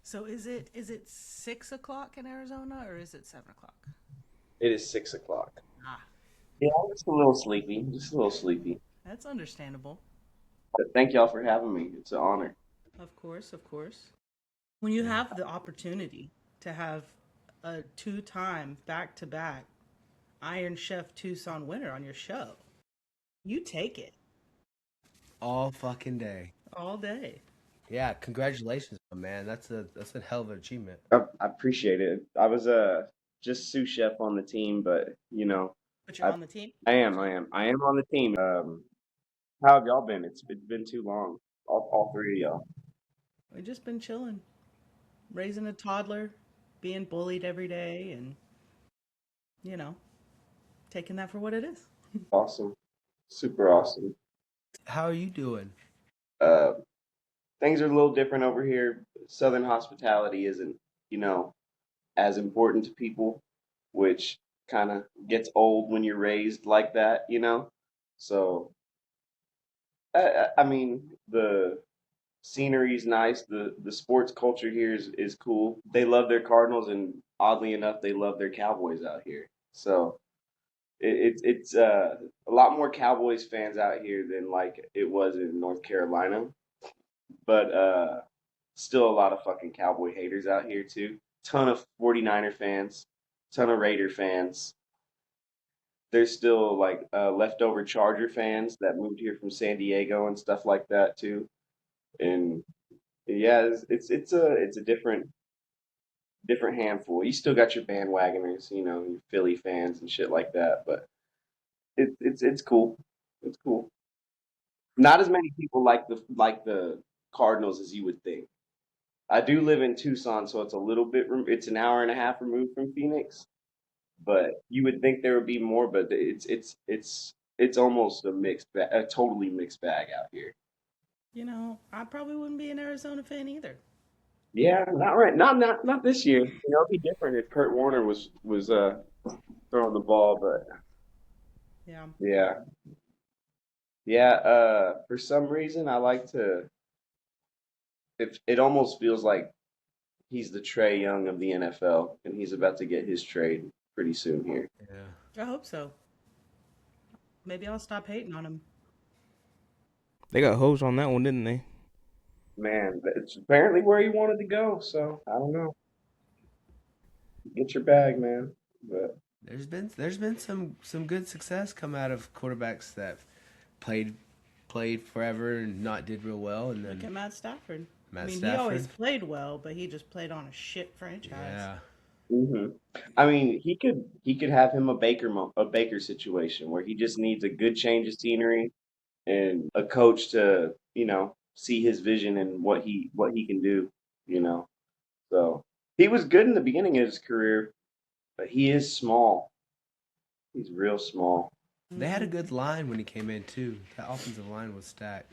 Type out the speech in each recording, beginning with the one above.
So is it 6 o'clock in Arizona or is it 7 o'clock? It is 6 o'clock. Ah, Yeah, I'm just a little sleepy. Just a little sleepy. that's understandable. But thank y'all for having me. It's an honor. Of course, of course. When you have the opportunity to have a two-time back-to-back Iron Chef Tucson winner on your show, you take it All fucking day. all day. Yeah, congratulations, my man. That's a hell of an achievement. I appreciate it. I was just sous chef on the team, but But you're I on the team? I am on the team. How have y'all been? It's been too long. All three of y'all. We've just been chilling, raising a toddler, being bullied every day, and, you know, taking that for what it is. Awesome. Super awesome. How are you doing? Uh, Things are a little different over here. Southern hospitality isn't, you know, as important to people, which kind of gets old when you're raised like that. So, I mean, the scenery's nice. The sports culture here is cool. They love their Cardinals, and oddly enough, they love their Cowboys out here. So it's a lot more Cowboys fans out here than like it was in North Carolina, but still a lot of fucking Cowboy haters out here too. Ton of 49er fans, ton of Raider fans. There's still like leftover Charger fans that moved here from San Diego and stuff like that too. And yeah, it's a different handful. You still got your bandwagoners, your Philly fans and shit like that, but it's cool. It's cool. Not as many people like the Cardinals as you would think. I do live in Tucson, so it's a little bit. It's an hour and a half removed from Phoenix, but you would think there would be more. But it's almost a totally mixed bag out here. I probably wouldn't be an Arizona fan either. Yeah, not right. Not this year. It'd be different if Kurt Warner was throwing the ball, but Yeah. yeah, yeah. For some reason, I like to. It almost feels like he's the Trey Young of the NFL, and he's about to get his trade pretty soon here. Yeah. I hope so. Maybe I'll stop hating on him. They got hosed on that one, didn't they? Man, it's apparently where he wanted to go, so I don't know. Get your bag, man. But There's been some good success come out of quarterbacks that played played forever and not did real well, and Look then at Matt Stafford. I Matt mean, he always Stafford. played well, but he just played on a shit franchise. Yeah. hmm I mean, he could have him a Baker situation where he just needs a good change of scenery and a coach to see his vision and what he can do. You know, so he was good in the beginning of his career, but he is small. He's real small. They had a Hmm. good line when he came in too. That offensive line was stacked.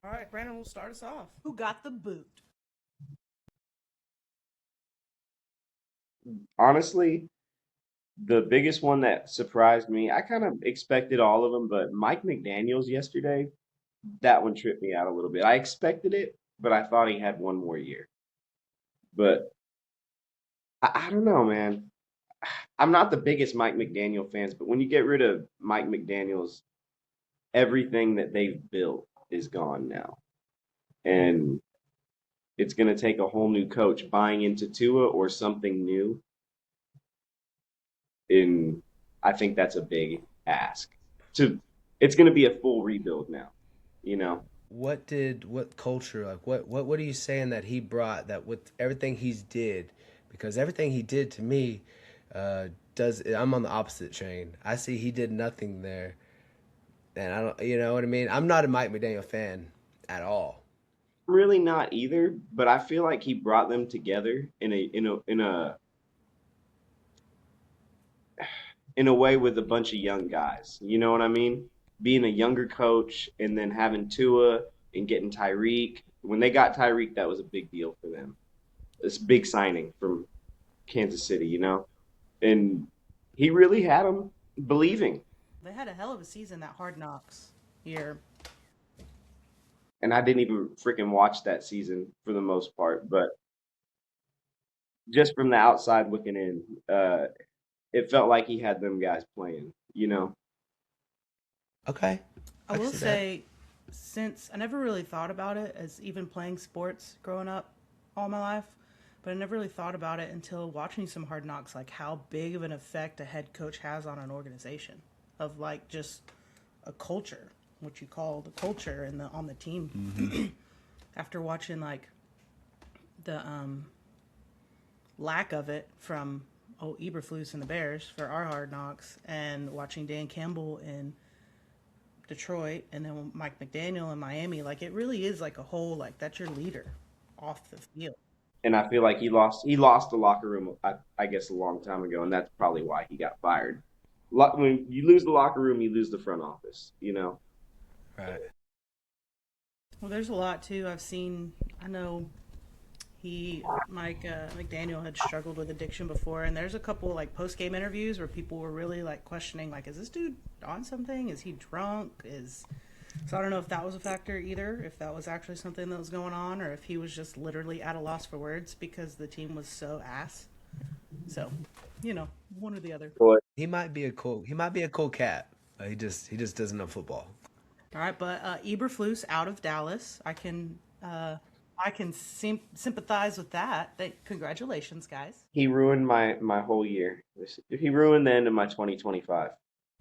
All right, Brandon will start us off. Who got the boot? Honestly, the biggest one that surprised me, I kind of expected all of them, but Mike McDaniels yesterday, that one tripped me out a little bit. I expected it, but I thought he had one more year. But I don't know, man. I'm not the biggest Mike McDaniel fans, but when you get rid of Mike McDaniels, everything that they've built is gone now. And it's going to take a whole new coach buying into Tua or something new. And I think that's a big ask. To It's going to be a full rebuild now, you know. What culture, like what are you saying that he brought, that with everything he's did, because everything he did to me, does I'm on the opposite train. I see he did nothing there, and I don't, you know what I mean. I'm not a Mike McDaniel fan at all. Really not either, but I feel like he brought them together in a way with a bunch of young guys. You know what I mean? Being a younger coach and then having Tua and getting Tyreek. When they got Tyreek, that was a big deal for them. It's a big signing from Kansas City. and he really had them believing. They had a hell of a season that Hard Knocks year. And I didn't even freaking watch that season for the most part, but just from the outside looking in, it felt like he had them guys playing. You know, Okay, I I can will see that. say, since I never really thought about it as even playing sports growing up all my life, but I never really thought about it until watching some Hard Knocks, like how big of an effect a head coach has on an organization, of like just a culture, what you call the culture and the on the team. After watching like the lack of it from Eberflus and the Bears for our Hard Knocks, and watching Dan Campbell in Detroit, and then Mike McDaniel in Miami, like it really is like a whole, like that's your leader off the field. and I feel like he lost the locker room. I guess a long time ago, and that's probably why he got fired. When you lose the locker room, you lose the front office. You know. Right. Well, there's a lot too. I've seen. I know Mike McDaniel had struggled with addiction before, and there's a couple like post game interviews where people were really like questioning, like, is this dude on something? Is he drunk? So I don't know if that was a factor either, if that was actually something that was going on, or if he was just literally at a loss for words because the team was so ass. So, one or the other. But He might be a cool cat. He just doesn't know football. All right, but Eberflus out of Dallas. I can sympathize with that. Congratulations, guys. he ruined my whole year. He ruined the end of my 2025.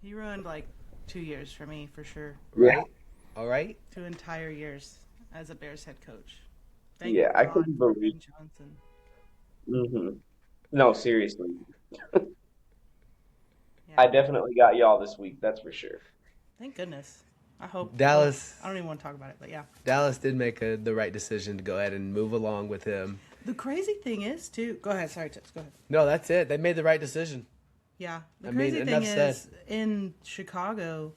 He ruined like 2 years for me for sure. Yeah, Right? All right. 2 entire years as a Bears head coach. Thank yeah, I God couldn't for believe. Ben Johnson. No, seriously, Yeah, I definitely got y'all this week. That's for sure. thank goodness. I hope. Well, Dallas I don't even want to talk about it, but yeah. Dallas did make the right decision to go ahead and move along with him. The crazy thing is, too. Go ahead. Sorry, Tips. Go ahead. No, that's it. They made the right decision. Yeah. The I mean, crazy thing enough said. is, in Chicago,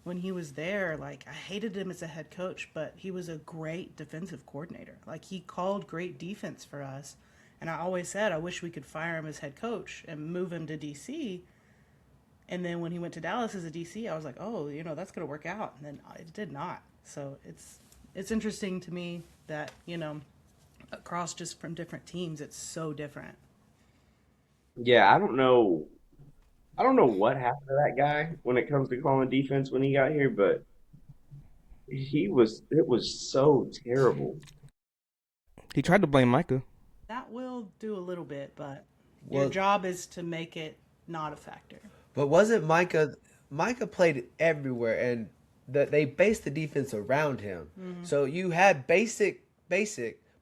when he was there, like, I hated him as a head coach, but he was a great defensive coordinator. Like, he called great defense for us. And I always said, I wish we could fire him as head coach and move him to DC. And then when he went to Dallas as a DC, I was like, oh, that's going to work out. And then it did not. So it's interesting to me that, across just from different teams, it's so different. Yeah, I don't know. I don't know what happened to that guy when it comes to calling defense when he got here, but it was so terrible. He tried to blame Micah. That will do a little bit, but your Well, job is to make it not a factor. but wasn't Micah? Micah played everywhere, and they based the defense around him. So you had basic,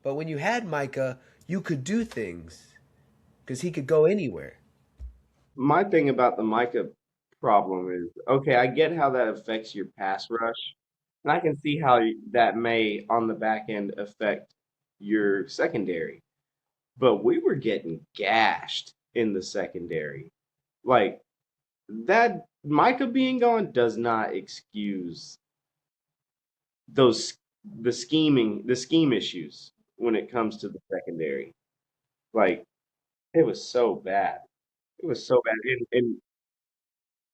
but when you had Micah, you could do things because he could go anywhere. My thing about the Micah problem is, okay, I get how that affects your pass rush, and I can see how that may, on the back end, affect your secondary. But we were getting gashed in the secondary. Like that, Micah being gone does not excuse those the scheme issues when it comes to the secondary. Like it was so bad. It was so bad, and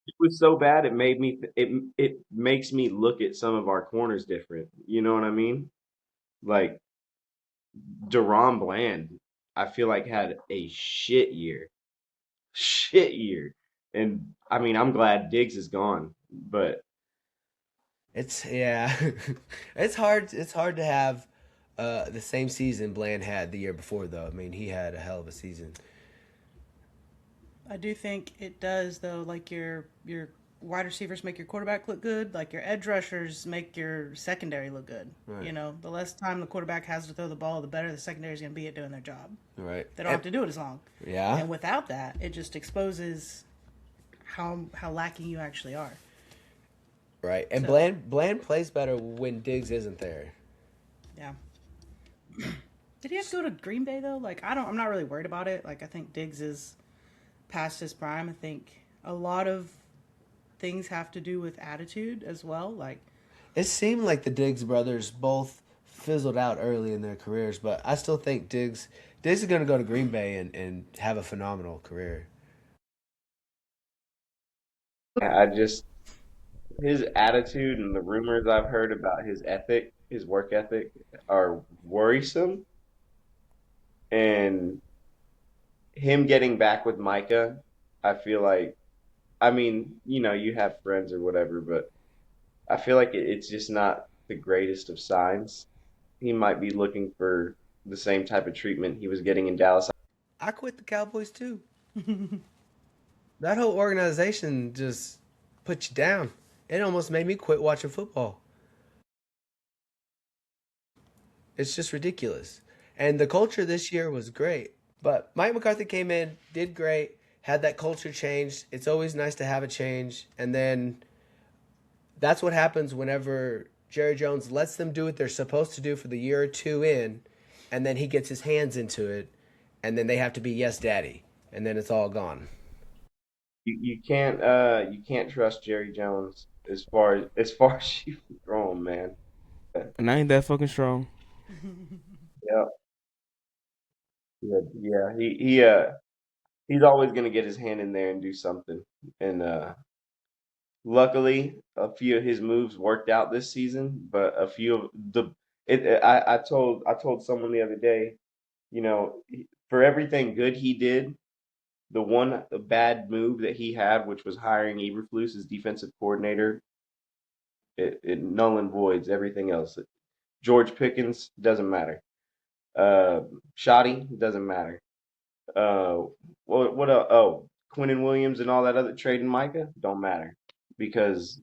it was so bad. It makes me look at some of our corners different. You know what I mean? Like Deron Bland, I feel like had a shit year. And I mean, I'm glad Diggs is gone, but It's yeah, it's hard. It's hard to have the same season Bland had the year before, though. I mean, he had a hell of a season. I do think it does, though. Like your wide receivers make your quarterback look good. Like your edge rushers make your secondary look good. Right. The less time the quarterback has to throw the ball, the better the secondary is going to be at doing their job. Right. They don't have to do it as long. Yeah. And without that, it just exposes how lacking you actually are. Right. And So Bland plays better when Diggs isn't there. yeah. Did he have to go to Green Bay though? Like I'm not really worried about it. Like I think Diggs is past his prime. I think a lot of things have to do with attitude as well. Like It seemed like the Diggs brothers both fizzled out early in their careers, but I still think Diggs is going to go to Green Bay and have a phenomenal career. I just his attitude and the rumors I've heard about his work ethic, are worrisome. And him getting back with Micah, I feel like, I mean, you have friends or whatever, but I feel like it's just not the greatest of signs. He might be looking for the same type of treatment he was getting in Dallas. I quit the Cowboys too. That whole organization just put you down. It almost made me quit watching football. It's just ridiculous. And the culture this year was great. But Mike McCarthy came in, did great, had that culture change. It's always nice to have a change. And then that's what happens whenever Jerry Jones lets them do what they're supposed to do for the year or two in, and then he gets his hands into it, and then they have to be yes daddy, and then it's all gone. You can't trust Jerry Jones as far as you can throw him, man. And I ain't that fucking strong. Yeah, yeah, yeah. He's always gonna get his hand in there and do something. And luckily, a few of his moves worked out this season, but a few of the it I told someone the other day, for everything good he did, the one bad move that he had, which was hiring Eberflus as defensive coordinator, it null and voids everything else. George Pickens doesn't matter. Shoddy doesn't matter. Uh, what? Oh, Quinton Williams and all that other trading Micah don't matter because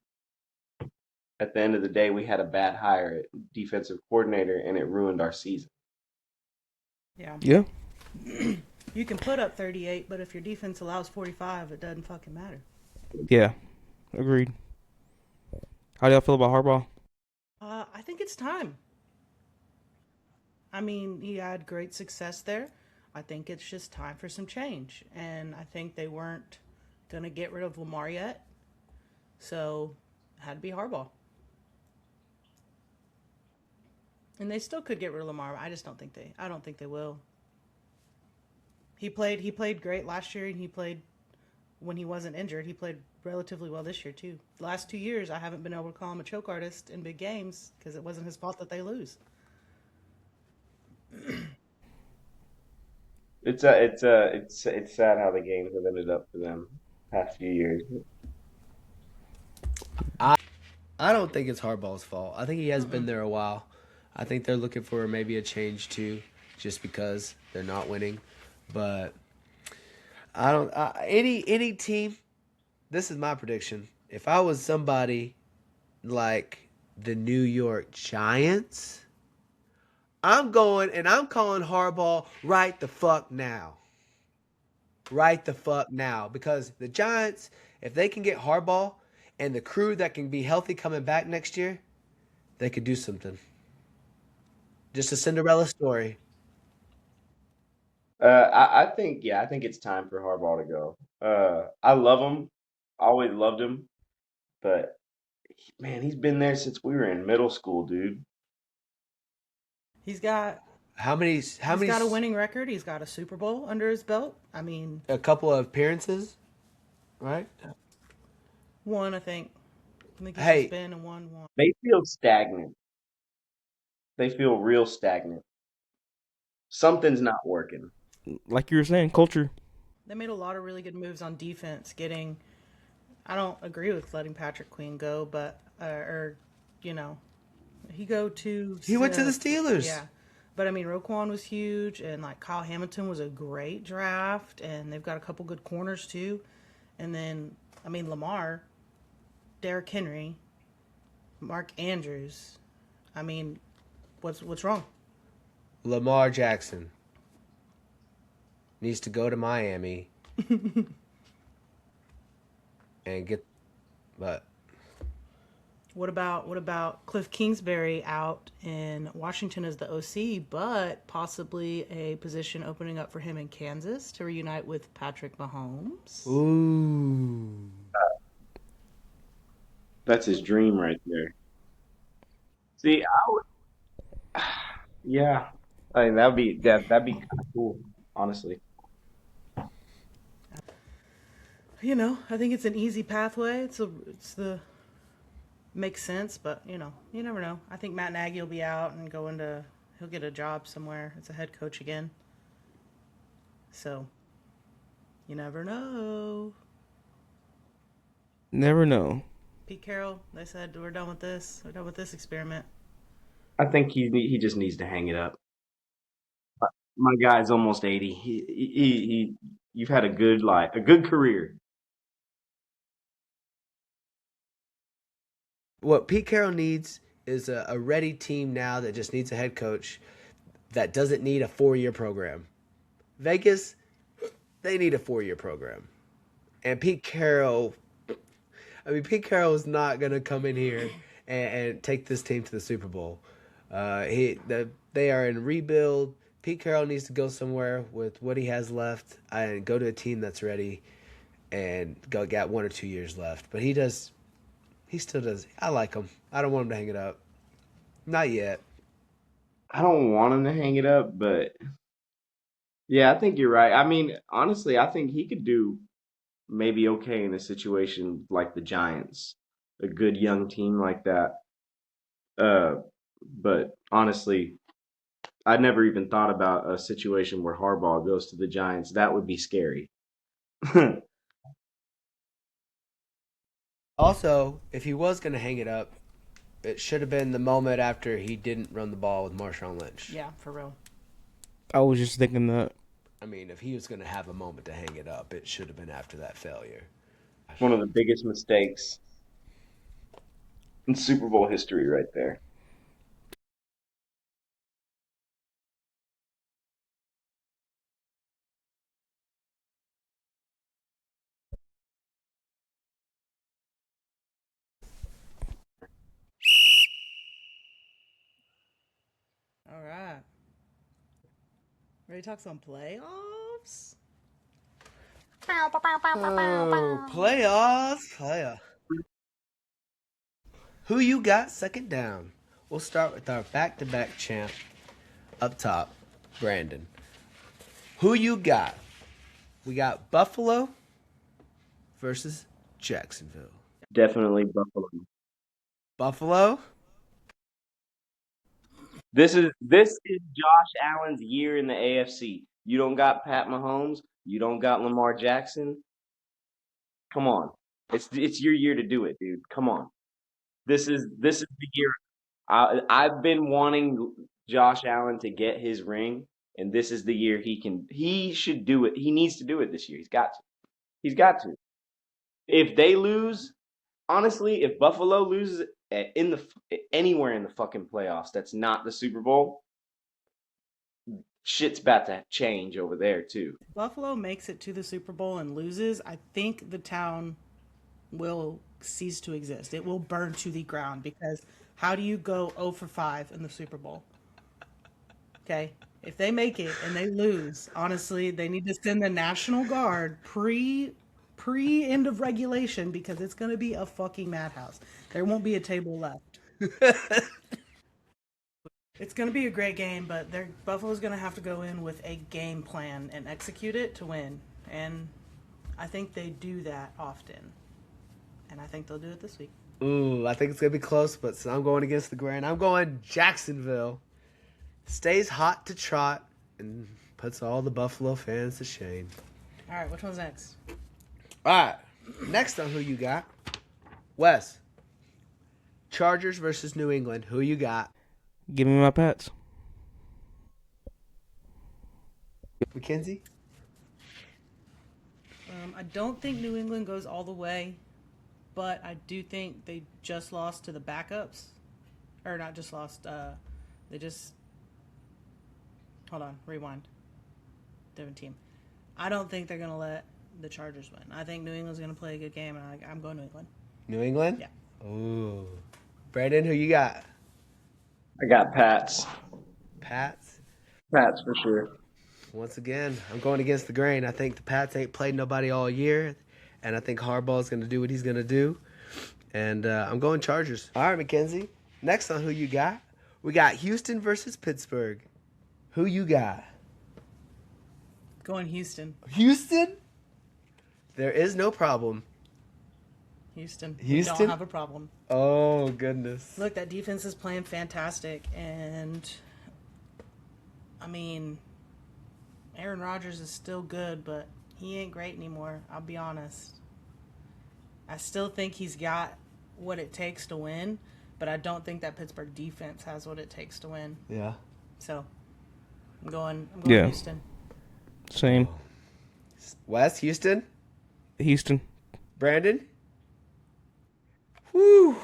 at the end of the day, we had a bad hire at defensive coordinator and it ruined our season. Yeah. Yeah. You can put up 38, but if your defense allows 45, it doesn't fucking matter. Yeah. Agreed. How do y'all feel about Harbaugh? I think it's time. I mean, he had great success there. I think it's just time for some change. And I think they weren't going to get rid of Lamar yet. So, it had to be Harbaugh. And they still could get rid of Lamar. I don't think they will. He played great last year, and he played when he wasn't injured. He played relatively well this year too. The last 2 years, I haven't been able to call him a choke artist in big games because it wasn't his fault that they lose. It's sad how the games have ended up for them past few years. I don't think it's Harbaugh's fault. I think he has been there a while. I think they're looking for maybe a change too, just because they're not winning. But I don't. Any team. This is my prediction. If I was somebody like the New York Giants, I'm going and I'm calling Harbaugh right the fuck now. Right the fuck now. Because the Giants, if they can get Harbaugh and the crew that can be healthy coming back next year, they could do something. Just a Cinderella story. I think it's time for Harbaugh to go. I love him, always loved him, but man, he's been there since we were in middle school, dude. He's got How many? How he's many? got a winning record. He's got a Super Bowl under his belt. I mean, A couple of appearances, right? one I think. I think he's just Hey, been and won one. They feel stagnant. They feel real stagnant. Something's not working. Like you were saying, culture. They made a lot of really good moves on defense. I don't agree with letting Patrick Queen go, but you know, he go to he went to the Steelers. yeah. But I mean, Roquan was huge, and like Kyle Hamilton was a great draft, and they've got a couple good corners too. And then I mean Lamar, Derrick Henry, Mark Andrews. I mean, what's wrong? Lamar Jackson needs to go to Miami and get. But What about Cliff Kingsbury out in Washington as the OC, but possibly a position opening up for him in Kansas to reunite with Patrick Mahomes? ooh, That's his dream right there. See, yeah, I mean that'd be kind of cool, honestly. I think it's an easy pathway. It's the makes sense, but you never know. I think Matt Nagy will be out and he'll get a job somewhere as a head coach again. So, you never know. Never know. Pete Carroll, they said we're done with this. We're done with this experiment. I think he just needs to hang it up. My guy's almost 80. You've had a good life, a good career. What Pete Carroll needs is a ready team now that just needs a head coach that doesn't need a 4-year program. Vegas, they need a 4-year program. And Pete Carroll is not going to come in here and take this team to the Super Bowl. They are in rebuild. Pete Carroll needs to go somewhere with what he has left and go to a team that's ready and got 1 or 2 years left. But he still does. I like him. I don't want him to hang it up. Not yet. I don't want him to hang it up, but yeah, I think you're right. I mean, honestly, I think he could do maybe okay in a situation like the Giants, a good young team like that. Uh, but honestly, I never even thought about a situation where Harbaugh goes to the Giants. That would be scary. Also, if he was going to hang it up, it should have been the moment after he didn't run the ball with Marshawn Lynch. Yeah, for real. I was just thinking that. I mean, if he was going to have a moment to hang it up, it should have been after that failure. One of the biggest mistakes in Super Bowl history, right there. All right. Ready to talk some playoffs? Oh, playoffs. Who you got second down? We'll start with our back-to-back champ up top, Brandon. Who you got? We got Buffalo versus Jacksonville. Definitely Buffalo. Buffalo? This is Josh Allen's year in the AFC. You don't got Pat Mahomes. You don't got Lamar Jackson. Come on, it's your year to do it, dude. Come on. This is the year. I've been wanting Josh Allen to get his ring, and this is the year he can. He should do it. He needs to do it this year. He's got to. He's got to. If they lose, honestly, if Buffalo loses in the anywhere in the fucking playoffs, that's not the Super Bowl. Shit's about to change over there too. Buffalo makes it to the Super Bowl and loses, I think the town will cease to exist. It will burn to the ground because how do you go 0 for 5 in the Super Bowl? Okay? If they make it and they lose, honestly, they need to send the National Guard pre end of regulation because it's going to be a fucking madhouse. There won't be a table left. It's going to be a great game, but Buffalo's going to have to go in with a game plan and execute it to win. And I think they do that often. And I think they'll do it this week. Ooh, I think it's going to be close, but so I'm going against the grain. I'm going Jacksonville. Stays hot to trot and puts all the Buffalo fans to shame. All right, which one's next? All right, next on who you got? Wes. Chargers versus New England. Who you got? Give me my Pats. Mackenzie? I don't think New England goes all the way, but I do think they just lost to the backups. Or not just lost, they just... Hold on, rewind. Different team. I don't think they're going to let the Chargers win. I think New England's going to play a good game, and I'm going New England. New England? Yeah. Ooh. Brandon, who you got? I got Pats. Pats? Pats for sure. Once again, I'm going against the grain. I think the Pats ain't played nobody all year, and I think Harbaugh's going to do what he's going to do. And I'm going Chargers. All right, Mackenzie. Next on who you got? We got Houston versus Pittsburgh. Who you got? Going Houston. Houston? There is no problem. Houston. We Houston? don't have a problem. Oh, goodness. Look, that defense is playing fantastic. And, I mean, Aaron Rodgers is still good, but he ain't great anymore. I'll be honest. I still think he's got what it takes to win, but I don't think that Pittsburgh defense has what it takes to win. Yeah. So, I'm going Yeah. Houston. Same. Wes, Houston? Houston. Brandon? Whew.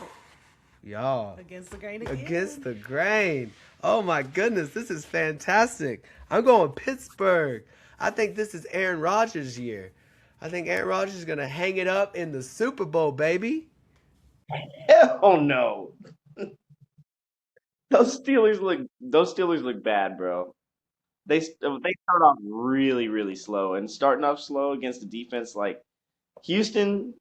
Y'all. Against the grain again. Against the grain. Oh, my goodness. This is fantastic. I'm going Pittsburgh. I think this is Aaron Rodgers' year. I think Aaron Rodgers is going to hang it up in the Super Bowl, baby. Hell no. Those Steelers look bad, bro. They start off really, really slow, and starting off slow against a defense like Houston.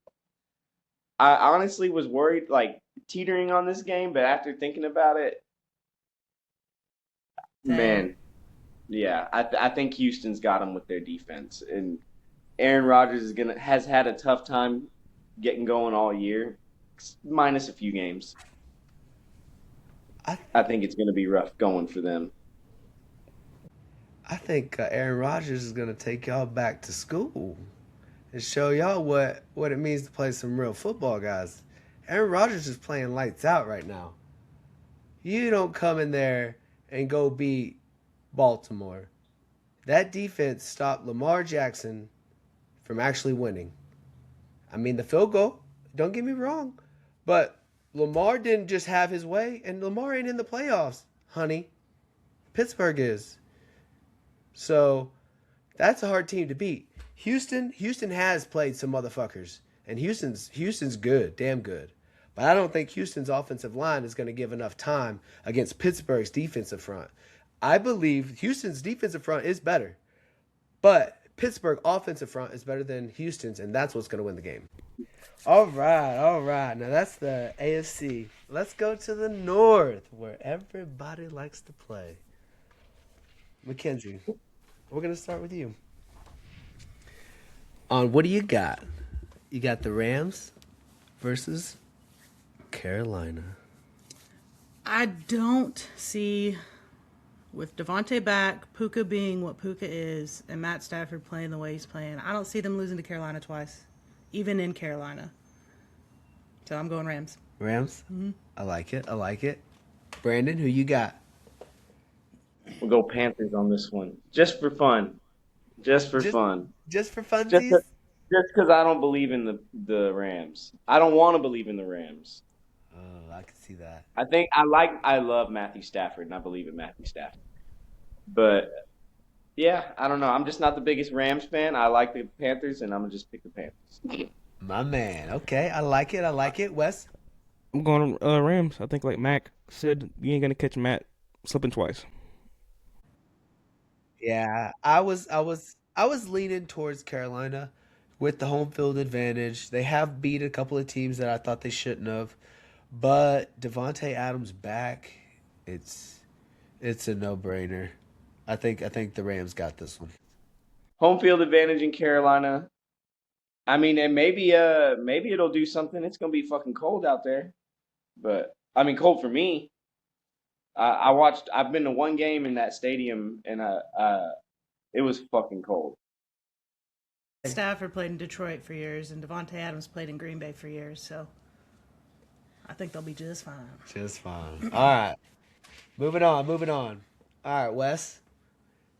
I honestly was worried, like teetering on this game, but after thinking about it, Same. man, yeah, I think Houston's got them with their defense, and Aaron Rodgers has had a tough time getting going all year, minus a few games. I think it's gonna be rough going for them. I think Aaron Rodgers is going to take y'all back to school and show y'all what it means to play some real football, guys. Aaron Rodgers is playing lights out right now. You don't come in there and go beat Baltimore. That defense stopped Lamar Jackson from actually winning. I mean, the field goal, don't get me wrong, but Lamar didn't just have his way, and Lamar ain't in the playoffs, honey. Pittsburgh is. So that's a hard team to beat. Houston has played some motherfuckers, and Houston's good, damn good. But I don't think Houston's offensive line is going to give enough time against Pittsburgh's defensive front. I believe Houston's defensive front is better, but Pittsburgh offensive front is better than Houston's, and that's what's going to win the game. All right. Now that's the AFC. Let's go to the North, where everybody likes to play. Mackenzie, we're going to start with you. On what do you got? You got the Rams versus Carolina. I don't see, with Devontae back, Puka being what Puka is, and Matt Stafford playing the way he's playing, I don't see them losing to Carolina twice, even in Carolina. So I'm going Rams. Rams? Mm-hmm. I like it. Brandon, who you got? We'll go Panthers on this one, just for fun. Just for fun. Just for funsies? Just because I don't believe in the Rams. I don't want to believe in the Rams. Oh, I can see that. I love Matthew Stafford, and I believe in Matthew Stafford. But yeah, I don't know. I'm just not the biggest Rams fan. I like the Panthers, and I'm gonna just pick the Panthers. My man. Okay, I like it. Wes? I'm going Rams. I think, like Mac said, you ain't gonna catch Matt slipping twice. Yeah, I was leaning towards Carolina with the home field advantage. They have beat a couple of teams that I thought they shouldn't have, but Devontae Adams back, it's a no-brainer. I think the Rams got this one. Home field advantage in Carolina. I mean, and maybe it'll do something. It's gonna be fucking cold out there, but I mean, cold for me. I've been to one game in that stadium, and it was fucking cold. Stafford played in Detroit for years, and Devontae Adams played in Green Bay for years, so I think they'll be just fine. Just fine. All right. Moving on. All right, Wes.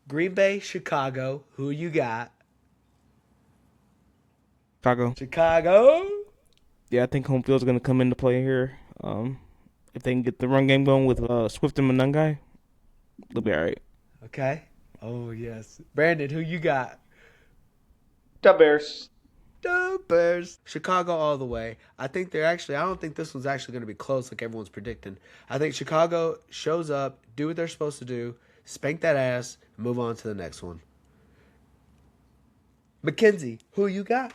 Green Bay, Chicago. Who you got? Chicago. Yeah, I think home field's gonna come into play here. If they can get the run game going with Swift and Monungai, they'll be all right. Okay. Oh, yes. Brandon, who you got? The Bears. The Bears. Chicago all the way. I don't think this one's actually going to be close like everyone's predicting. I think Chicago shows up, do what they're supposed to do, spank that ass, and move on to the next one. Mackenzie, who you got?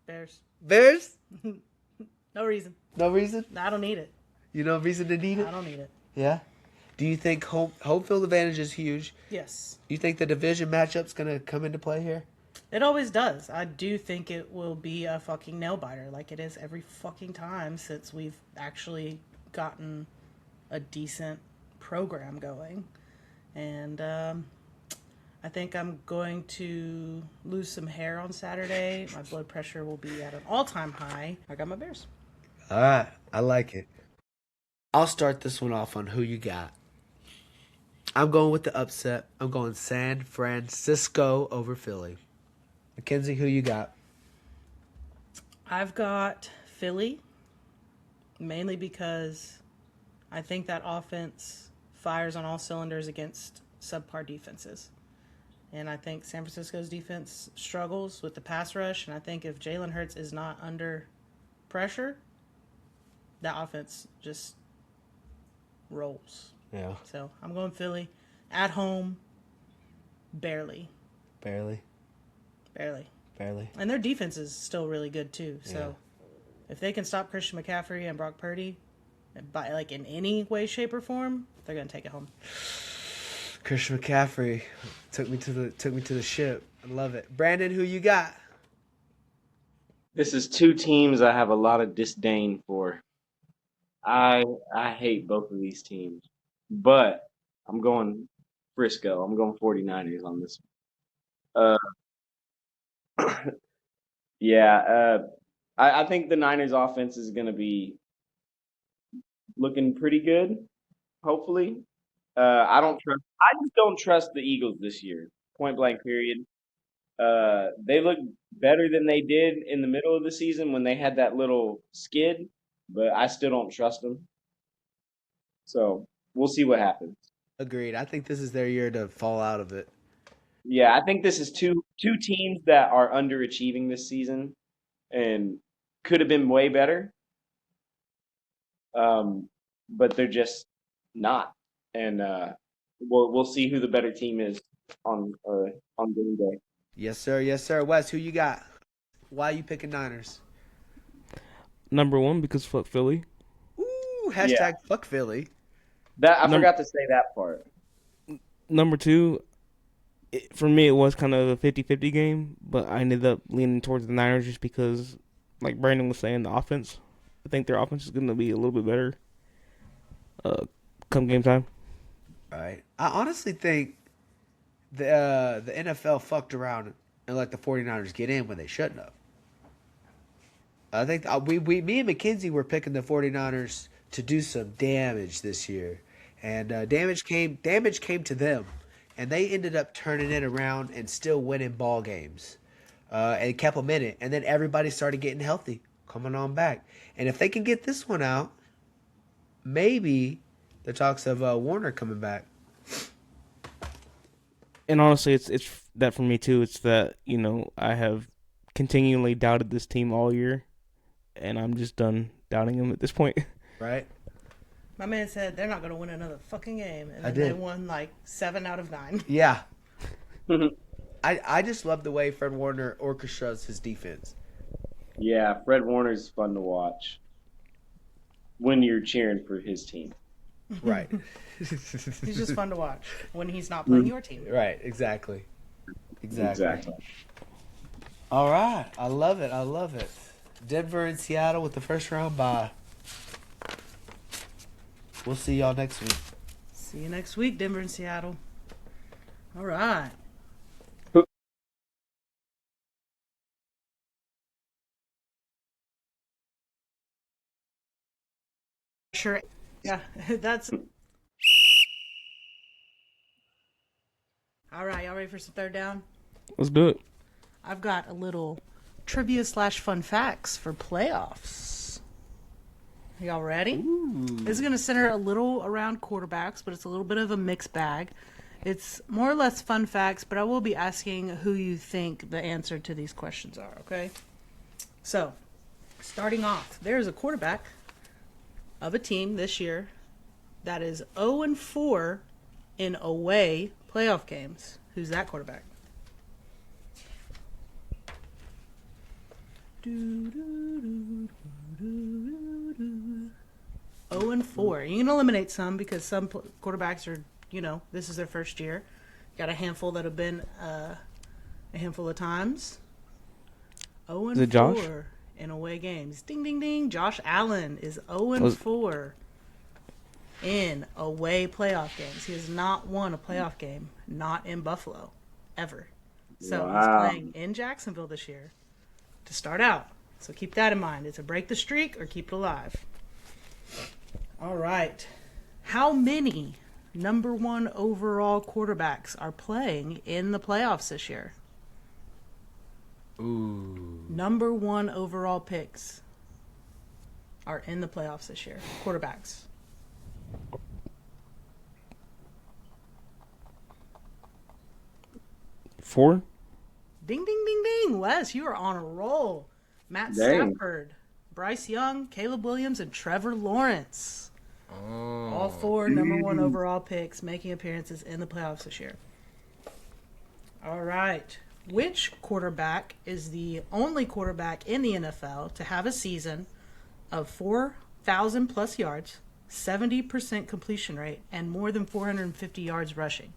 Bears. Bears? No reason. No reason? I don't need it. You know reason to need it? I don't need it. Yeah? Do you think home field advantage is huge? Yes. You think the division matchup's going to come into play here? It always does. I do think it will be a fucking nail biter, like it is every fucking time since we've actually gotten a decent program going. And I think I'm going to lose some hair on Saturday. My blood pressure will be at an all-time high. I got my Bears. All right, I like it. I'll start this one off on who you got. I'm going with the upset. I'm going San Francisco over Philly. Mackenzie, who you got? I've got Philly, mainly because I think that offense fires on all cylinders against subpar defenses. And I think San Francisco's defense struggles with the pass rush. And I think if Jalen Hurts is not under pressure, that offense just rolls. Yeah. So I'm going Philly. At home, barely. Barely. And their defense is still really good, too. So if they can stop Christian McCaffrey and Brock Purdy, by like in any way, shape, or form, they're going to take it home. Christian McCaffrey took me to the ship. I love it. Brandon, who you got? This is two teams I have a lot of disdain for. I hate both of these teams, but I'm going Frisco. I'm going 49ers on this one. Yeah, I think the Niners offense is going to be looking pretty good, hopefully. I just don't trust the Eagles this year. Point blank period. They look better than they did in the middle of the season when they had that little skid, but I still don't trust them. So we'll see what happens. Agreed. I think this is their year to fall out of it. Yeah, I think this is two teams that are underachieving this season and could have been way better. But they're just not. And we'll see who the better team is on Game Day. Yes, sir. Yes, sir. Wes, who you got? Why are you picking Niners? Number one, because fuck Philly. Ooh, hashtag fuck Philly. That I forgot to say that part. Number two, for me, it was kind of a 50-50 game, but I ended up leaning towards the Niners just because, like Brandon was saying, the offense. I think their offense is going to be a little bit better come game time. All right. I honestly think the NFL fucked around and let the 49ers get in when they shouldn't have. I think me and Mackenzie were picking the 49ers to do some damage this year. And damage came to them. And they ended up turning it around and still winning ball games. And kept them in it. And then everybody started getting healthy, coming on back. And if they can get this one out, maybe the talks of Warner coming back. And honestly, it's that for me too. It's that, I have continually doubted this team all year, and I'm just done doubting them at this point. Right? My man said they're not going to win another fucking game, and I then did. they won like 7 out of 9. Yeah. I just love the way Fred Warner orchestrates his defense. Yeah, Fred Warner's fun to watch when you're cheering for his team. Right. He's just fun to watch when he's not playing your team. Right, exactly. All right. I love it. Denver and Seattle with the first round bye. We'll see y'all next week. See you next week, Denver and Seattle. All right. Sure. Yeah, that's... All right, y'all ready for some third down? Let's do it. I've got a little trivia / fun facts for playoffs. Y'all ready? Ooh. This is going to center a little around quarterbacks, but it's a little bit of a mixed bag. It's more or less fun facts, but I will be asking who you think the answer to these questions are, okay? So, starting off, there's a quarterback of a team this year that is 0-4 in away playoff games. Who's that quarterback? 0-4. You can eliminate some because some quarterbacks are, this is their first year. Got a handful that have been a handful of times. 0 Is it and Josh? 4 in away games. Ding, ding, ding. Josh Allen is 0 and Was- 4 in away playoff games. He has not won a playoff game, not in Buffalo, ever. So he's Wow. playing in Jacksonville this year to start out. So keep that in mind. It's a break the streak or keep it alive. All right. How many number 1 overall quarterbacks are playing in the playoffs this year? Ooh. Number 1 overall picks are in the playoffs this year. Quarterbacks. Four? Ding, ding, ding, ding. Wes, you are on a roll. Matt Dang. Stafford, Bryce Young, Caleb Williams, and Trevor Lawrence. Oh. All 4 number 1 overall picks making appearances in the playoffs this year. All right. Which quarterback is the only quarterback in the NFL to have a season of 4,000 plus yards, 70% completion rate, and more than 450 yards rushing?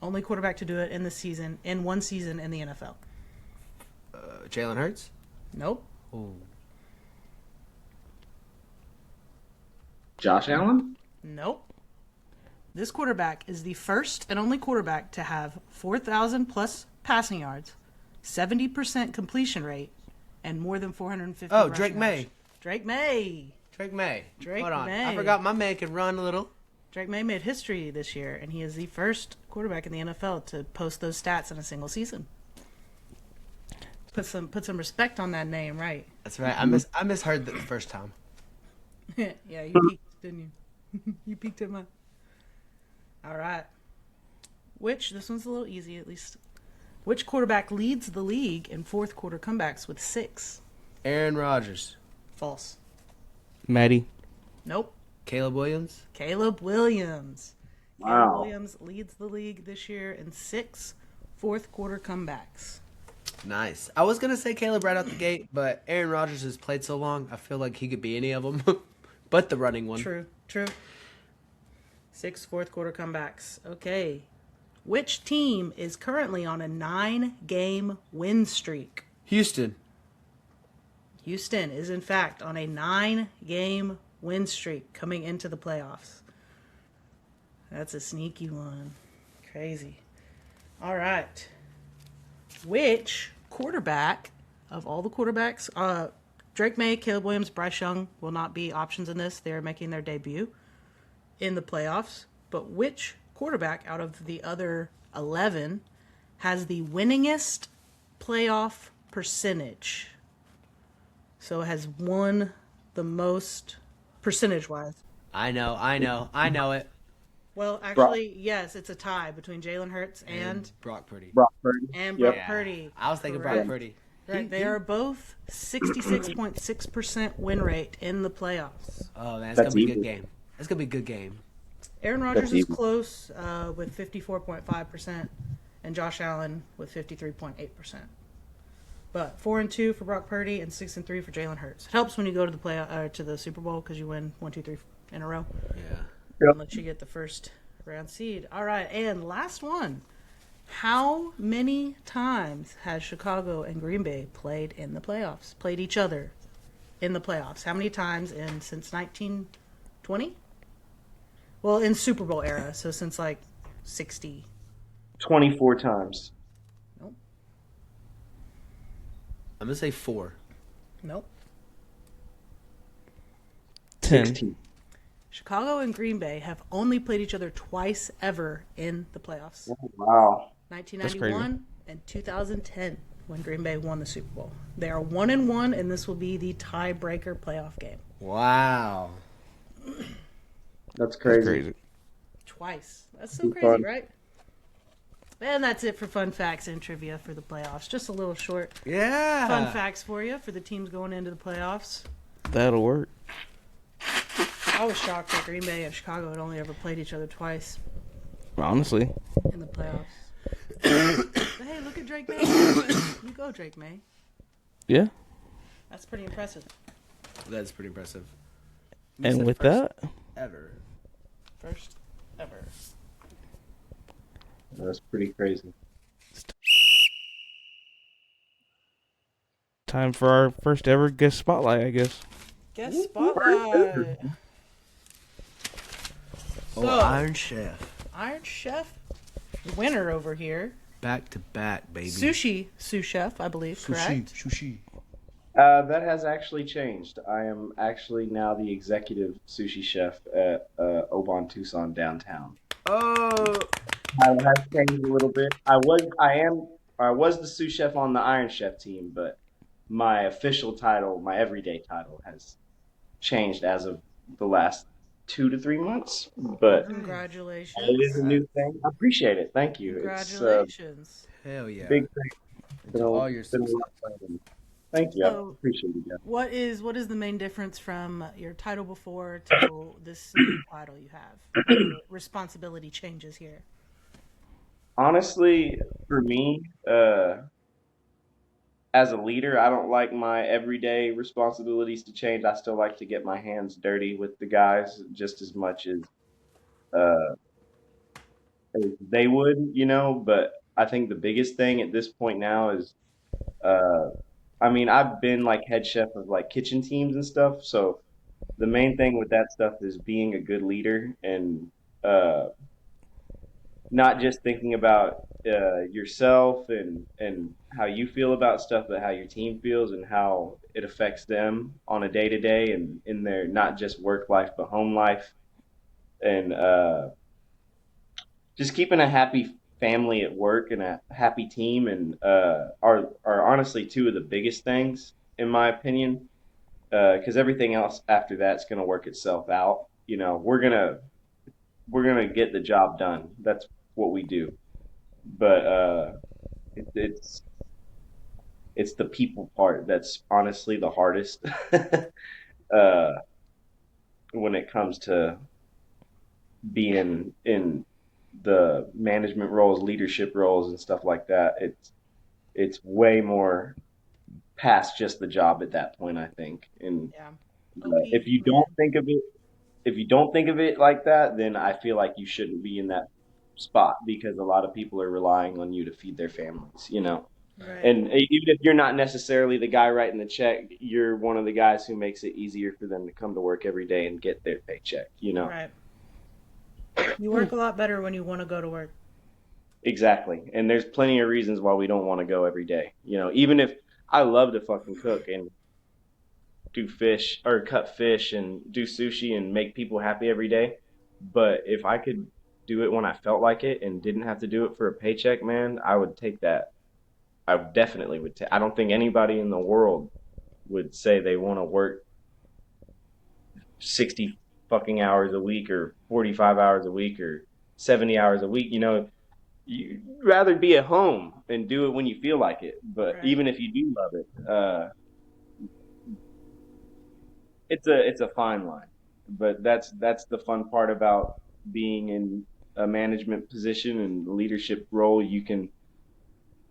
Only quarterback to do it in one season in the NFL. Jalen Hurts? Nope. Ooh. Josh Allen? Nope. This quarterback is the first and only quarterback to have 4,000 plus passing yards, 70% completion rate, and more than 450 Oh, rushing Drake May. yards. Drake May. Drake May. Drake Hold on. May. I forgot my man can run a little. Drake May made history this year, and he is the first quarterback in the NFL to post those stats in a single season. Put some respect on that name, right? That's right. I misheard that the first time. Yeah, you peaked, didn't you? You peaked at mine. All right. This one's a little easy at least. Which quarterback leads the league in fourth quarter comebacks with 6? Aaron Rodgers. False. Maddie. Nope. Caleb Williams. Caleb Williams. Wow. Caleb Williams leads the league this year in 6 fourth quarter comebacks. Nice. I was going to say Caleb right out the gate, but Aaron Rodgers has played so long, I feel like he could be any of them. But the running one. True. 6 fourth quarter comebacks. Okay. Which team is currently on a 9-game win streak? Houston. Houston is, in fact, on a 9-game win streak coming into the playoffs. That's a sneaky one. Crazy. All right. Which quarterback of all the quarterbacks, Drake May, Caleb Williams, Bryce Young will not be options in this. They're making their debut in the playoffs. But which quarterback out of the other 11 has the winningest playoff percentage? So has won the most percentage-wise. I know it. Well, actually, yes, it's a tie between Jalen Hurts and Brock Purdy. Brock Purdy. Brock Yeah. Purdy. I was thinking Correct. Brock Purdy. Right, they are both 66.6% win rate in the playoffs. Oh, man, it's That's going to be a easy. good game. It's going to be a good game. Aaron Rodgers That's is easy. close with 54.5%, and Josh Allen with 53.8%. But 4-2 for Brock Purdy and 6-3 for Jalen Hurts. It helps when you go to the to the Super Bowl because you win 1, 2, 3 in a row. Yeah. And let you get the first round seed. All right, and last one. How many times has Chicago and Green Bay played in the playoffs? Played each other in the playoffs? How many times since 1920? Well, in Super Bowl era, so since like 60. 24 times. Nope. I'm going to say 4. Nope. 10. 16. Chicago and Green Bay have only played each other twice ever in the playoffs. Wow. 1991 and 2010 when Green Bay won the Super Bowl. They are 1-1, and this will be the tiebreaker playoff game. Wow. That's crazy. That's crazy. Twice. That's so Too crazy, fun. right? And that's it for fun facts and trivia for the playoffs. Just a little short Yeah. fun facts for you for the teams going into the playoffs. That'll work. I was shocked that Green Bay and Chicago had only ever played each other twice Honestly. in the playoffs. But hey, look at Drake May. You go, Drake May. Yeah. That's pretty impressive. That's pretty impressive. And with First that, ever. First ever. That's pretty crazy. Time for our first ever guest spotlight, I guess. Guest spotlight. So, Iron Chef. Iron Chef winner over here. Back to back, baby. Sushi sous chef, I believe, correct? Sushi. That has actually changed. I am actually now the executive sushi chef at Oban Tucson downtown. Oh. I have changed a little bit. I was the sous chef on the Iron Chef team, but my official title, my everyday title, has changed as of the last 2 to 3 months. But Congratulations. it is a new thing. I appreciate it. Thank you. Congratulations. Hell yeah. Big thing. And to all your Been a success. lot of fun. Thank you. So, I appreciate you guys. what is the main difference from your title before to this new title you have? What are the responsibility changes here? Honestly, for me, as a leader, I don't like my everyday responsibilities to change. I still like to get my hands dirty with the guys just as much uh, as they would, But I think the biggest thing at this point now is, uh, I mean, I've been like head chef of like kitchen teams and stuff. So the main thing with that stuff is being a good leader and uh, not just thinking about yourself and how you feel about stuff, but how your team feels and how it affects them on a day to day and in their not just work life but home life, and just keeping a happy family at work and a happy team and are honestly two of the biggest things in my opinion, because everything else after that's going to work itself out. We're gonna get the job done. That's what we do. But it, it's the people part that's honestly the hardest uh, when it comes to being in the management roles, leadership roles, and stuff like that. It's way more past just the job at that point, I think. And Yeah. OP, if you man. don't think of it, if you don't think of it like that, then I feel like you shouldn't be in that spot because a lot of people are relying on you to feed their families. Right. And even if you're not necessarily the guy writing the check, you're one of the guys who makes it easier for them to come to work every day and get their paycheck. Right. You work a lot better when you want to go to work. Exactly. And there's plenty of reasons why we don't want to go every day. Even if I love to fucking cook and do fish or cut fish and do sushi and make people happy every day, but if I could do it when I felt like it and didn't have to do it for a paycheck, man, I would take that. I definitely would take. I don't think anybody in the world would say they want to work 60 fucking hours a week or 45 hours a week or 70 hours a week. You'd rather be at home and do it when you feel like it. But Right. even if you do love it, it's a fine line. But that's the fun part about being in a management position and leadership role. You can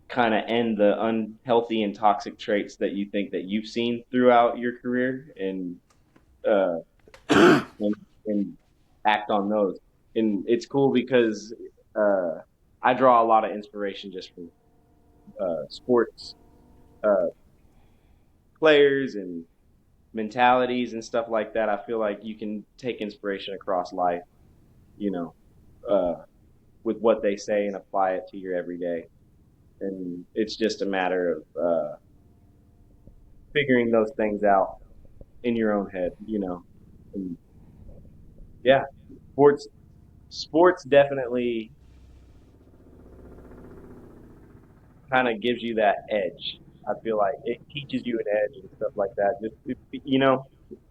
kind of end the unhealthy and toxic traits that you think that you've seen throughout your career uh, and act on those. And it's cool because I draw a lot of inspiration just from sports uh, players and mentalities and stuff like that. I feel like you can take inspiration across life, you know, uh, with what they say and apply it to your everyday. And it's just a matter of figuring those things out in your own head. And yeah, sports definitely kind of gives you that edge. I feel like it teaches you an edge and stuff like that.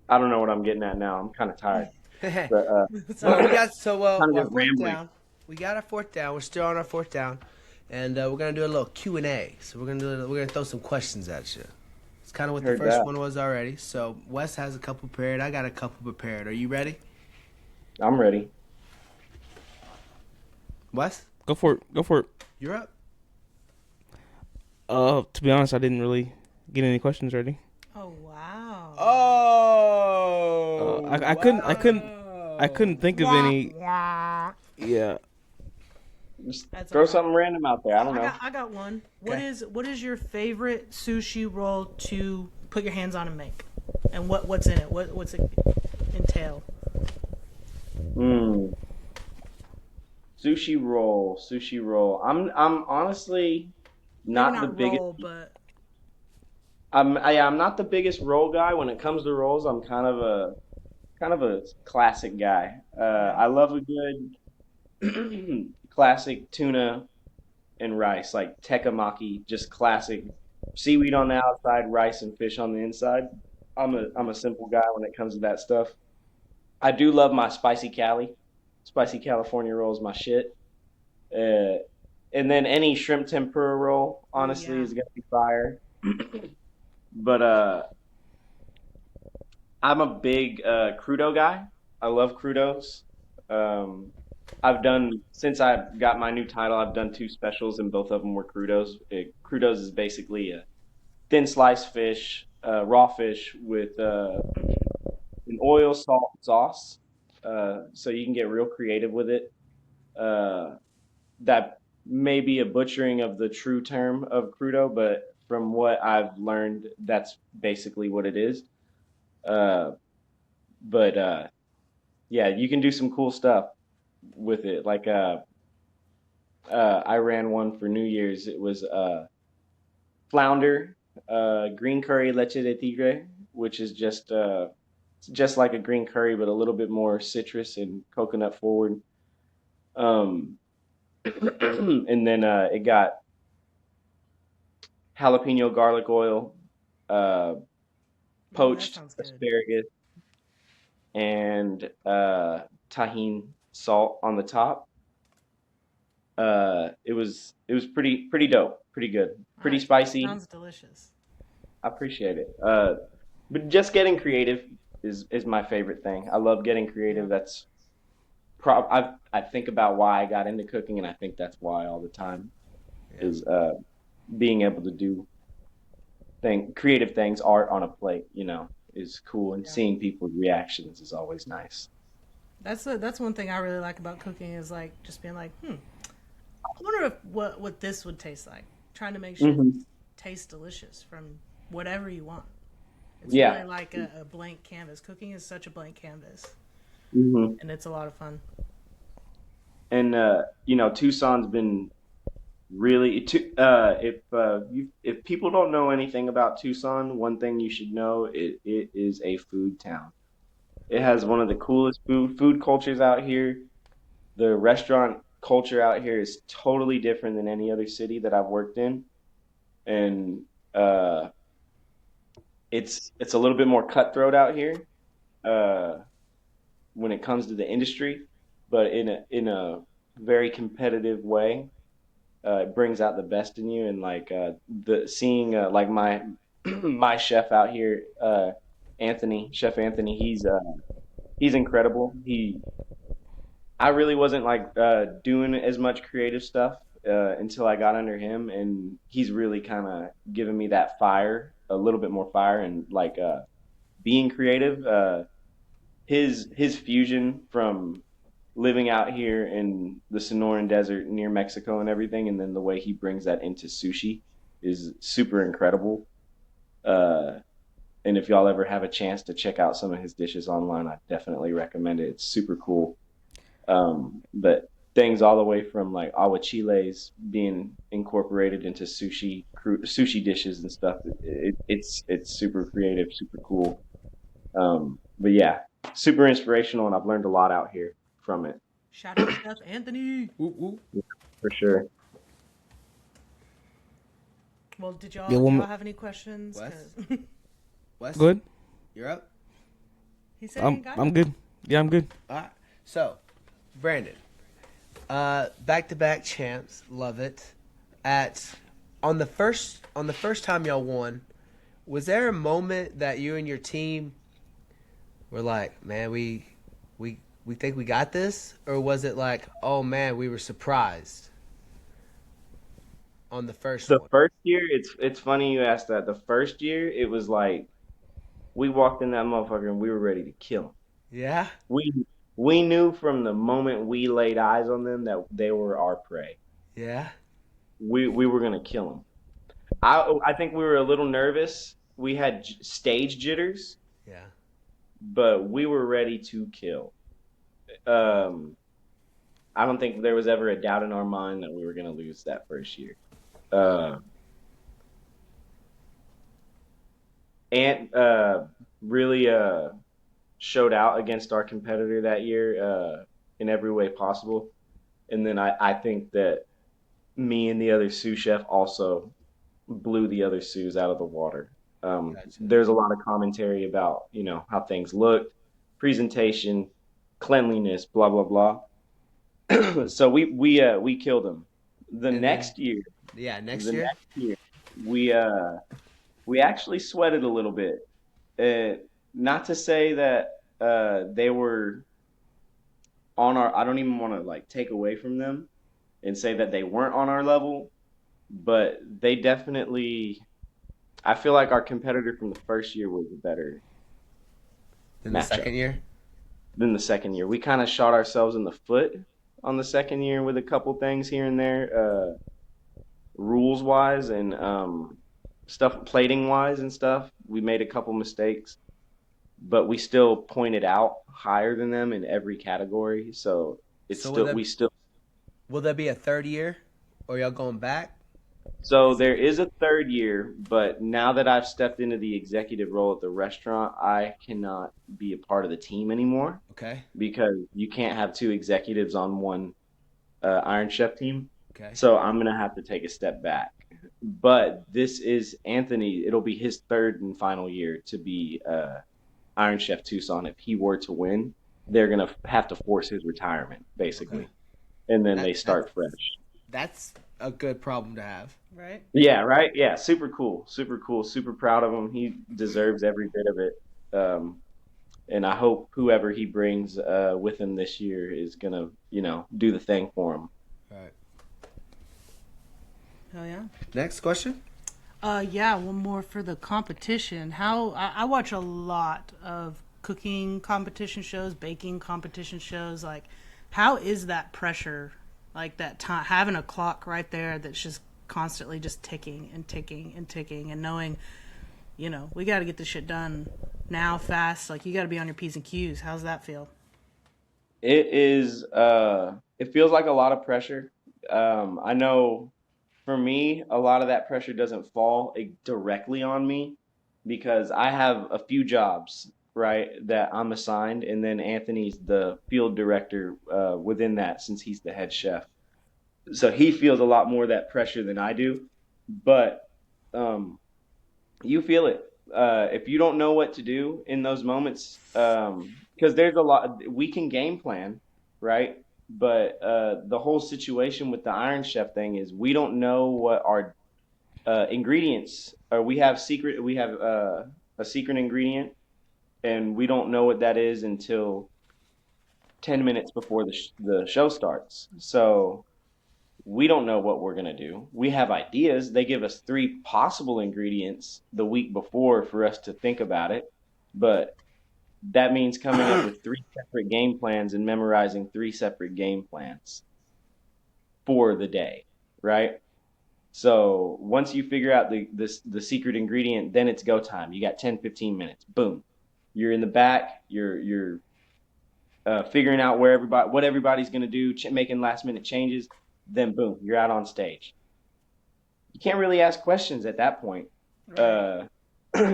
I don't know what I'm getting at now. I'm kind of tired, but Well, we got kind of our just fourth rambling. down. We got our fourth down. We're still on our fourth down, and we're gonna do a little Q&A. So we're gonna throw some questions at you. It's kind of what the Heard first that. one was already. So Wes has a couple prepared. I got a couple prepared. Are you ready, I'm ready. Wes? Go for it. You're up. To be honest, I didn't really get any questions ready. Oh wow. Oh. I couldn't think of any. Yeah. Just That's all throw right. something random out there. I don't know. I got one. Okay. What is your favorite sushi roll to put your hands on and make? And what's in it? What's it entail? Mm, sushi roll, sushi roll. I'm honestly Maybe not the not biggest. roll, but I'm not the biggest roll guy when it comes to rolls. I'm kind of a classic guy. yeah. I love a good classic tuna and rice, like tekamaki, just classic seaweed on the outside, rice and fish on the inside. I'm a simple guy when it comes to that stuff. I do love my spicy Cali. Spicy California roll is my shit. Uh, and then any shrimp tempura roll, Oh honestly, yeah. is gonna be fire. But I'm a big crudo guy. I love crudos. Um, I've done since I got my new title. I've done two specials, and both of them were crudos. Crudos is basically a thin sliced fish, raw fish with an oil, salt, sauce. So you can get real creative with it. Uh, that may be a butchering of the true term of crudo, but from what I've learned, that's basically what it is. Uh, but yeah, you can do some cool stuff with it. Like I ran one for New Year's. It was flounder, green curry leche de tigre, which is just like a green curry, but a little bit more citrus and coconut forward. Um, and then it got jalapeno garlic oil, uh, Ooh, that poached sounds good. asparagus, and tahine salt on the top. It was pretty dope, pretty good, pretty That spicy. sounds delicious. I appreciate it. But just getting creative is my favorite thing. I love getting creative. Yep. That's I think about why I got into cooking, and I think that's why all the time Yeah. is being able to do creative things, art on a plate. Is cool, and Yeah. seeing people's reactions is always nice. That's one thing I really like about cooking is like just being like, I wonder if what this would taste like. Trying to make shit Hmm. taste delicious from whatever you want. It's Yeah. really like a blank canvas. Cooking is such a blank canvas, Hmm. and it's a lot of fun. And Tucson's been really if people don't know anything about Tucson, one thing you should know it is a food town. It has one of the coolest food cultures out here. The restaurant culture out here is totally different than any other city that I've worked in, and uh, it's a little bit more cutthroat out here uh, when it comes to the industry, but in a very competitive way. It brings out the best in you, and like the seeing like my my chef out here, Chef Anthony. He's incredible. I really wasn't like doing as much creative stuff until I got under him, and he's really kind of given me that fire, a little bit more fire, and like being creative. His fusion from living out here in the Sonoran Desert near Mexico and everything, and then the way he brings that into sushi is super incredible. Uh, and if y'all ever have a chance to check out some of his dishes online, I definitely recommend it. It's super cool. But things all the way from like aguachiles being incorporated into sushi dishes and stuff. It's super creative, super cool. But yeah, super inspirational, and I've learned a lot out here from it Shout out Chef Anthony. Woo, woo. for sure. Well, Yeah, did y'all well, have any questions? Wes? 'Cause Wes, good. you're up. he said he I'm ain't got I'm none. good. Yeah, I'm good. All right. So, Brandon, back to back champs, love it. At on the first time y'all won, was there a moment that you and your team were like, man, we think we got this, or was it like, oh man, we were surprised on the first The one? first year, it's funny you asked that. The first year, it was like we walked in that motherfucker and we were ready to kill him. Yeah. We We knew from the moment we laid eyes on them that they were our prey. Yeah. We were gonna kill them. I think we were a little nervous. We had stage jitters, Yeah. but we were ready to kill. Um, I don't think there was ever a doubt in our mind that we were gonna lose that first year. Uh, and really showed out against our competitor that year in every way possible. And then I think that me and the other sous chef also blew the other sous out of the water. Gotcha. There's a lot of commentary about how things looked, presentation, cleanliness, blah blah blah. So we killed them. The And then, next year, yeah, next the year. next year we actually sweated a little bit. Not to say that they were on our. I don't even want to like take away from them and say that they weren't on our level, but they definitely. I feel like our competitor from the first year was a better Then the matchup second year. than the second year. We kind of shot ourselves in the foot on the second year with a couple things here and there, rules wise and stuff plating wise and stuff. We made a couple mistakes, but we still pointed out higher than them in every category. So it's So still we still. will there be a third year, or y'all going back? So Is it there is a third year, but now that I've stepped into the executive role at the restaurant, I cannot be a part of the team anymore okay? because you can't have two executives on one Iron Chef team. Okay. So I'm gonna have to take a step back. But this is Anthony. It'll be his third and final year to be Iron Chef Tucson. If he were to win, they're gonna have to force his retirement, Okay. basically, and then That they that's start fresh. that's a good problem to have. Right? Yeah, right. Yeah, super cool, super cool, super proud of him. He deserves every bit of it. And I hope whoever he brings with him this year is gonna, do the thing for him. All right. Hell yeah. Next question. Yeah, one more for the competition. I watch a lot of cooking competition shows, baking competition shows. Like, how is that pressure? Like that time, having a clock right there that's just constantly just ticking and ticking and ticking, and knowing, we got to get this shit done now, fast. Like, you got to be on your P's and Q's. How's that feel? It is. It feels like a lot of pressure. I know for me, a lot of that pressure doesn't fall directly on me because I have a few jobs, right, that I'm assigned, and then Anthony's the field director within that since he's the head chef. So he feels a lot more of that pressure than I do. But um, you feel it if you don't know what to do in those moments, because there's a lot we can game plan, right? But the whole situation with the Iron Chef thing is we don't know what our ingredients are. We have a secret ingredient, and we don't know what that is until 10 minutes before the show starts. So we don't know what we're going to do. We have ideas. They give us three possible ingredients the week before for us to think about it. But that means coming up with three separate game plans and memorizing three separate game plans for the day, right? So once you figure out the secret ingredient, then it's go time. You got 10, 15 minutes. Boom. You're in the back. You're figuring out what everybody's going to do, making last minute changes. Then boom, you're out on stage. You can't really ask questions at that point. Right. Uh,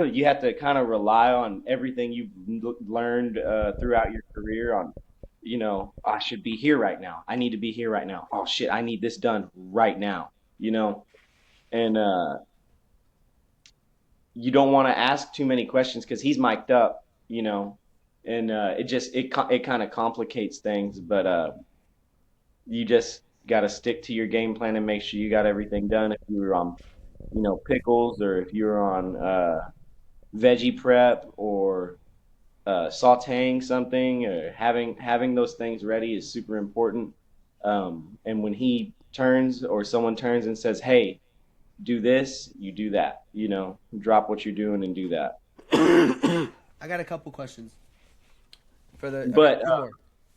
you have to kind of rely on everything you've learned throughout your career on, I should be here right now. I need to be here right now. Oh shit, I need this done right now, and you don't want to ask too many questions because he's mic'd up, and it kind of complicates things, but you just got to stick to your game plan and make sure you got everything done. If you were on, pickles, or if you're on veggie prep, or sautéing something, or having those things ready is super important. And when he turns or someone turns and says, "Hey, do this," you do that. Drop what you're doing and do that. I got a couple questions for the. I got But two more.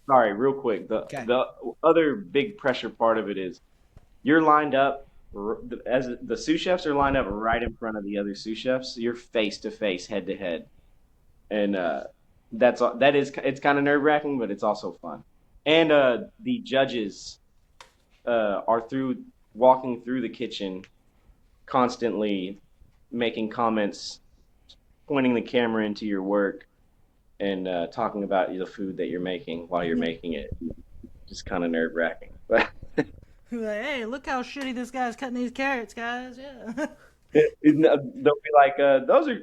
sorry, real quick. The Okay. the other big pressure part of it is you're lined up as the sous chefs are lined up right in front of the other sous chefs. You're face to face, head to head, and that is it's kind of nerve wracking, but it's also fun. And the judges are through walking through the kitchen constantly making comments, pointing the camera into your work, and talking about the food that you're making while you're making it. Just kind of nerve wracking. But Like, hey, look how shitty this guy's cutting these carrots, guys. Yeah. they'll be like, "Those are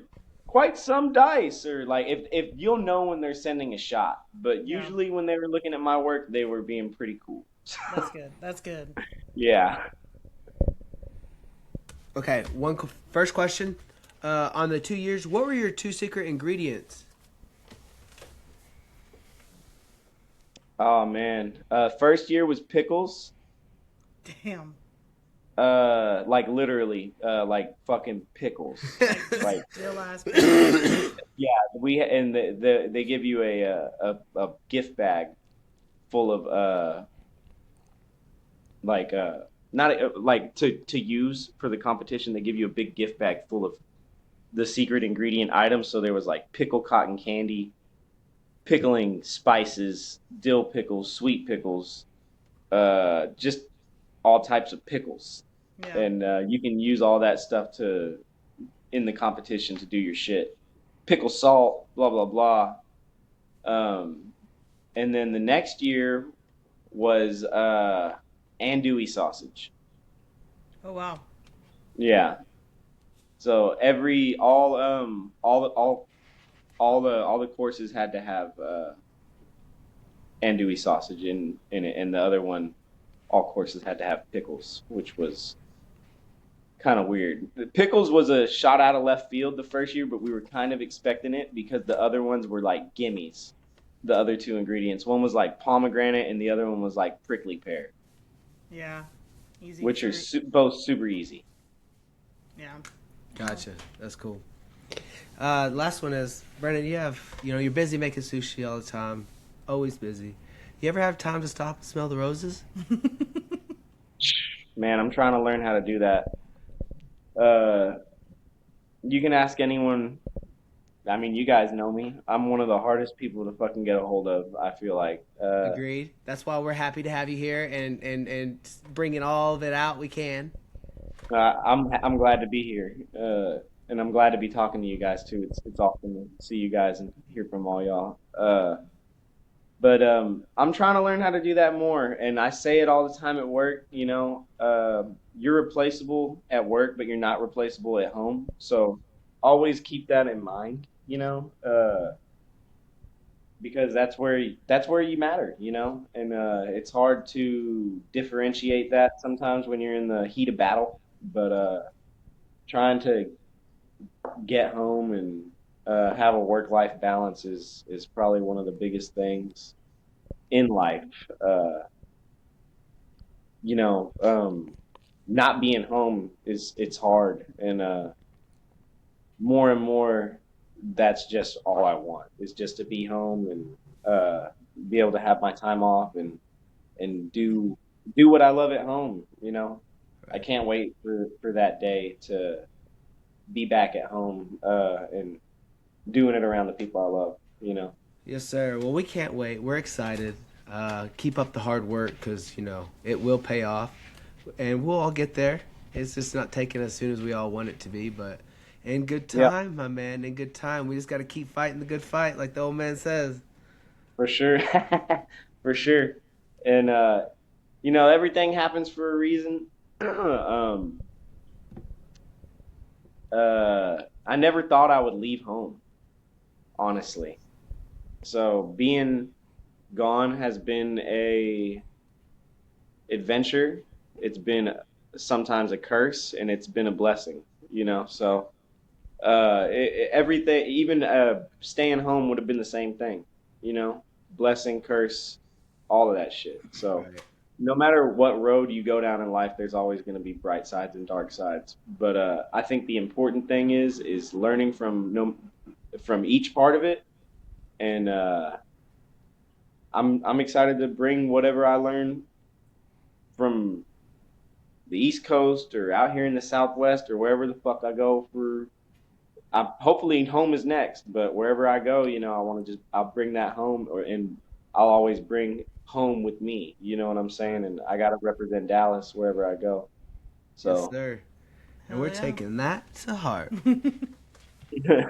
quite some dice," or like if you'll know when they're sending a shot. But Yeah. usually when they were looking at my work, they were being pretty cool. That's good. That's good. Yeah. Okay. First question. On the 2 years, what were your two secret ingredients? Oh man. First year was pickles. Damn. Like literally, like fucking pickles. Like Like still ass pickles. yeah, they give you a gift bag full of like not like to use for the competition. They give you a big gift bag full of the secret ingredient items. So there was like pickle cotton candy, pickling spices, dill pickles, sweet pickles, just all types of pickles, Yeah. and you can use all that stuff to in the competition to do your shit. Pickle salt, blah blah blah. Um, and then the next year was andouille sausage. Oh wow. Yeah. So all the courses had to have andouille sausage in it, and the other one all courses had to have pickles, which was kind of weird. The pickles was a shot out of left field the first year, but we were kind of expecting it because the other ones were like gimmies. The other two ingredients, one was like pomegranate, and the other one was like prickly pear, Yeah. Easy which are fruit. both super easy. Yeah. Gotcha. That's cool. Last one is Brennan. You're busy making sushi all the time, always busy. You ever have time to stop and smell the roses? Man, I'm trying to learn how to do that. Uh, you can ask anyone. I mean, you guys know me. I'm one of the hardest people to fucking get a hold of. I feel like. Agreed. That's why we're happy to have you here and bringing all of it out we can. I'm glad to be here, and I'm glad to be talking to you guys too. It's awesome to see you guys and hear from all y'all. But I'm trying to learn how to do that more, and I say it all the time at work. You're replaceable at work, but you're not replaceable at home. So always keep that in mind. Because that's where you matter. And it's hard to differentiate that sometimes when you're in the heat of battle. But trying to get home and have a work life balance is probably one of the biggest things in life. Uh, you know, um, Not being home it's hard, and more and more, that's just all I want is just to be home and be able to have my time off and do what I love at home. I Right. can't wait for that day to be back at home and doing it around the people I love. Yes, sir. Well, we can't wait. We're excited. Keep up the hard work because it will pay off, and we'll all get there. It's just not taking as soon as we all want it to be, but in good Yeah, time, my man. In good time. We just got to keep fighting the good fight, like the old man says. for sure. For sure. And everything happens for a reason. um I never thought I would leave home, honestly. So being gone has been a adventure. It's been sometimes a curse, and it's been a blessing. So everything, even staying home would have been the same thing. You know, blessing, curse, all of that shit. So Right. no matter what road you go down in life, there's always going to be bright sides and dark sides. But I think the important thing is learning from no from each part of it, and I'm excited to bring whatever I learn from the East Coast or out here in the Southwest or wherever the fuck I go for. Hopefully home is next, but wherever I go, I want to I'll bring that home, and I'll always bring home with me. You know what I'm saying? And I got to represent Dallas wherever I go. Yes, So sir. And Hell we're yeah. taking that to heart. yeah,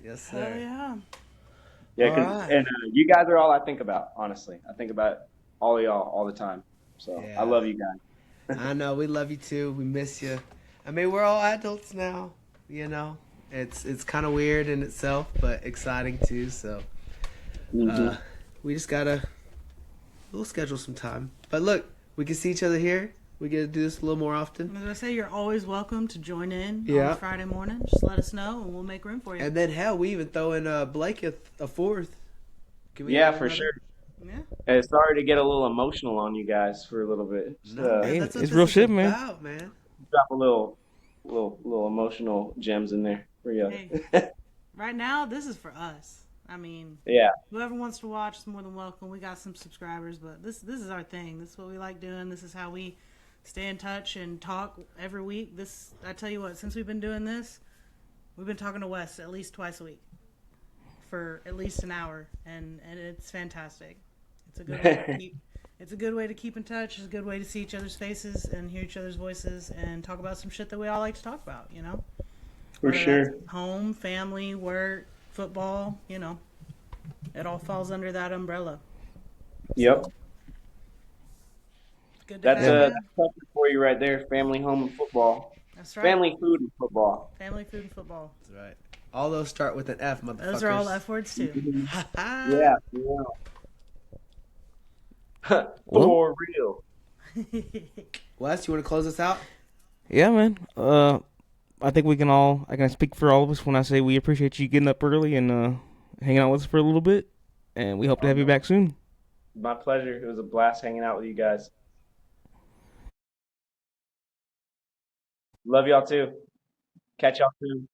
Yes, Hell sir. yeah. All because right. and you guys are all I think about. Honestly, I think about all of y'all all the time. So I Yeah. love you guys. I know we love you too. We miss you. I mean, we're all adults now. You know, it's kind of weird in itself, but exciting too. So uh, hmm we just gotta we'll schedule some time. But look, we can see each other here. We get to do this a little more often. As I say, you're always welcome to join in on Yeah. a Friday morning. Just let us know and we'll make room for you. And then hell, we even throw in Blake a fourth. Can we Yeah, have for another? sure. Yeah. And sorry to get a little emotional on you guys for a little bit. Just, No, man, Hey, that's what it's this real is shit, man. about, man. drop a little emotional gems in there for you. Hey, right now, this is for us. I mean, Yeah, whoever wants to watch is more than welcome. We got some subscribers, but this is our thing. This is what we like doing. This is how we stay in touch and talk every week. This, I tell you what, since we've been doing this, we've been talking to Wes at least twice a week for at least an hour, and it's fantastic. It's a good way to keep. It's a good way to keep in touch. It's a good way to see each other's faces and hear each other's voices and talk about some shit that we all like to talk about. for Whether that's sure. home, family, work, football. It all falls under that umbrella. Yep. Good to That's have you. that's something for you right there. Family, home, and football. That's right. Family, food, and football. Family, food, and football. That's right. All those start with an F, motherfuckers. Those are all F words too. Mhm. Yeah. Yeah. Well, For real. Wes, you want to close us out? yeah, man. I think I can speak for all of us when I say we appreciate you getting up early and hanging out with us for a little bit, and we hope to Oh, have you no. back soon. My pleasure. It was a blast hanging out with you guys. Love y'all too. Catch y'all soon.